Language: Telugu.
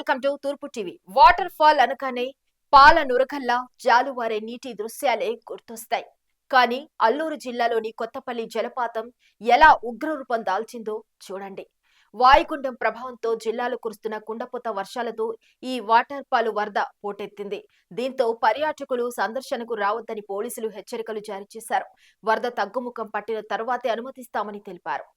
వెల్కమ్ టు తూర్పు టీవీ. వాటర్ ఫాల్ అనగానే పాల నురగల్లా జాలువారే నీటి దృశ్యాలే గుర్తొస్తాయి. కానీ అల్లూరు జిల్లాలోని కొత్తపల్లి జలపాతం ఎలా ఉగ్రరూపం దాల్చిందో చూడండి. వాయుగుండం ప్రభావంతో జిల్లాలో కురుస్తున్న కుండపోత వర్షాలతో ఈ వాటర్ ఫాల్ వరద పోటెత్తింది. దీంతో పర్యాటకులు సందర్శనకు రావద్దని పోలీసులు హెచ్చరికలు జారీ చేశారు. వరద తగ్గుముఖం పట్టిన తరువాతే అనుమతిస్తామని తెలిపారు.